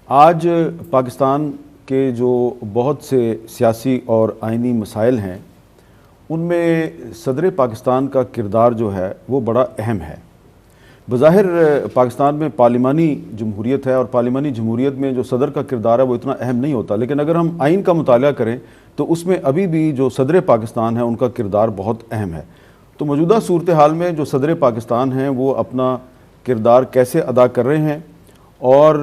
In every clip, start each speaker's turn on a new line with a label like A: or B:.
A: آج پاکستان کے جو بہت سے سیاسی اور آئینی مسائل ہیں ان میں صدر پاکستان کا کردار جو ہے وہ بڑا اہم ہے۔ بظاہر پاکستان میں پارلیمانی جمہوریت ہے اور پارلیمانی جمہوریت میں جو صدر کا کردار ہے وہ اتنا اہم نہیں ہوتا، لیکن اگر ہم آئین کا مطالعہ کریں تو اس میں ابھی بھی جو صدر پاکستان ہے ان کا کردار بہت اہم ہے۔ تو موجودہ صورتحال میں جو صدر پاکستان ہیں وہ اپنا کردار کیسے ادا کر رہے ہیں اور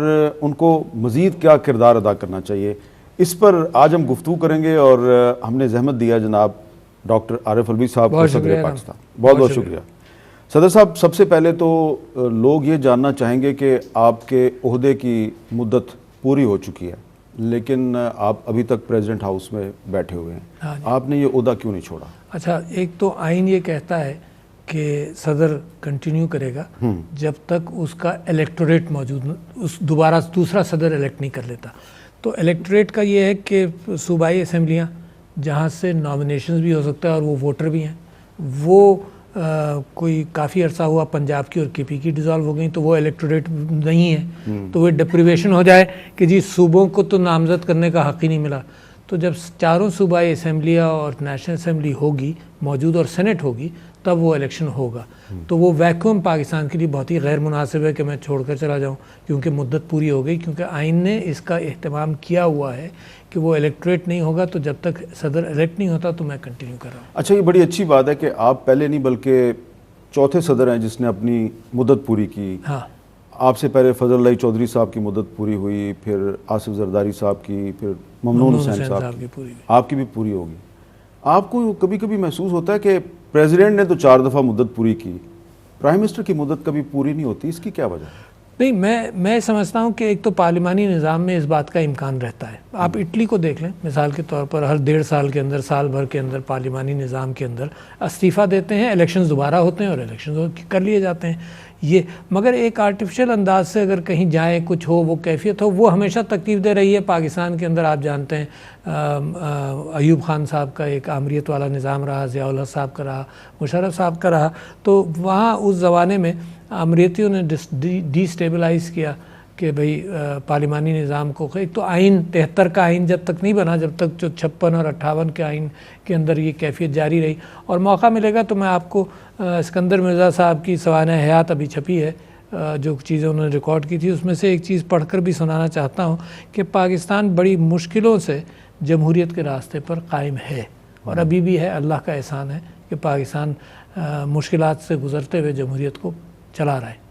A: ان کو مزید کیا کردار ادا کرنا چاہیے، اس پر آج ہم گفتگو کریں گے، اور ہم نے زحمت دیا جناب ڈاکٹر عارف الوی صاحب کو، صدر پاکستان۔ بہت بہت شکریہ صدر صاحب۔ سب سے پہلے تو لوگ یہ جاننا چاہیں گے کہ آپ کے عہدے کی مدت پوری ہو چکی ہے لیکن آپ ابھی تک پریزیڈنٹ ہاؤس میں بیٹھے ہوئے ہیں، آپ نے یہ عہدہ کیوں نہیں چھوڑا؟
B: اچھا، ایک تو آئین یہ کہتا ہے کہ صدر کنٹینیو کرے گا جب تک اس کا الیکٹوریٹ موجود اس دوبارہ دوسرا صدر الیکٹ نہیں کر لیتا۔ تو الیکٹوریٹ کا یہ ہے کہ صوبائی اسمبلیاں جہاں سے نامینیشنز بھی ہو سکتا ہے اور وہ ووٹر بھی ہیں، وہ کوئی کافی عرصہ ہوا پنجاب کی اور کے پی کی ڈیزالو ہو گئیں تو وہ الیکٹوریٹ نہیں ہے، تو وہ ڈپریویشن ہو جائے کہ جی صوبوں کو تو نامزد کرنے کا حق ہی نہیں ملا۔ تو جب چاروں صوبائی اسمبلیاں اور نیشنل اسمبلی ہوگی موجود اور سینٹ ہوگی تب وہ الیکشن ہوگا۔ تو وہ ویکیوم پاکستان کے لیے بہت ہی غیر مناسب ہے کہ میں چھوڑ کر چلا جاؤں، کیونکہ مدت پوری ہو گئی، کیونکہ آئین نے اس کا اہتمام کیا ہوا ہے کہ وہ الیکٹوریٹ نہیں ہوگا، تو جب تک صدر الیکٹ نہیں ہوتا تو میں کنٹینیو کر رہا ہوں۔
A: اچھا، یہ بڑی اچھی بات ہے کہ آپ پہلے نہیں بلکہ چوتھے صدر ہیں جس نے اپنی مدت پوری کی۔
B: ہاں،
A: آپ سے پہلے فضل اللہ چودھری صاحب کی مدت پوری ہوئی، پھر آصف زرداری صاحب کی، پھر ممنون حسین صاحب کی، آپ کی بھی پوری ہوگی۔ آپ کو کبھی کبھی محسوس ہوتا ہے کہ پریزیڈنٹ نے تو 4 دفعہ مدت پوری کی، پرائم منسٹر کی مدت کبھی پوری نہیں ہوتی، اس کی کیا وجہ ہے؟
B: نہیں، میں سمجھتا ہوں کہ ایک تو پارلیمانی نظام میں اس بات کا امکان رہتا ہے۔ آپ اٹلی کو دیکھ لیں مثال کے طور پر، ہر 1.5 سال کے اندر، سال بھر کے اندر پارلیمانی نظام کے اندر استعفیٰ دیتے ہیں، الیکشنز دوبارہ ہوتے ہیں اور الیکشنز کر لیے جاتے ہیں۔ یہ مگر ایک آرٹیفیشل انداز سے اگر کہیں جائیں، کچھ ہو، وہ کیفیت ہو، وہ ہمیشہ تکلیف دہ رہی ہے پاکستان کے اندر۔ آپ جانتے ہیں ایوب خان صاحب کا ایک آمریت والا نظام رہا، ضیاء الحق صاحب کا رہا، مشرف صاحب کا رہا، تو وہاں اس زمانے میں امریتیوں نے ڈی سٹیبلائز کیا کہ بھئی پارلیمانی نظام کو، ایک تو آئین 73 کا آئین جب تک نہیں بنا، جب تک جو 56 اور 58 کے آئین کے اندر یہ کیفیت جاری رہی۔ اور موقع ملے گا تو میں آپ کو اسکندر مرزا صاحب کی سوانح حیات ابھی چھپی ہے، جو چیزیں انہوں نے ریکارڈ کی تھی، اس میں سے ایک چیز پڑھ کر بھی سنانا چاہتا ہوں کہ پاکستان بڑی مشکلوں سے جمہوریت کے راستے پر قائم ہے اور ابھی بھی ہے۔ اللہ کا احسان ہے کہ پاکستان مشکلات سے گزرتے ہوئے جمہوریت کو چلا رہا ہے۔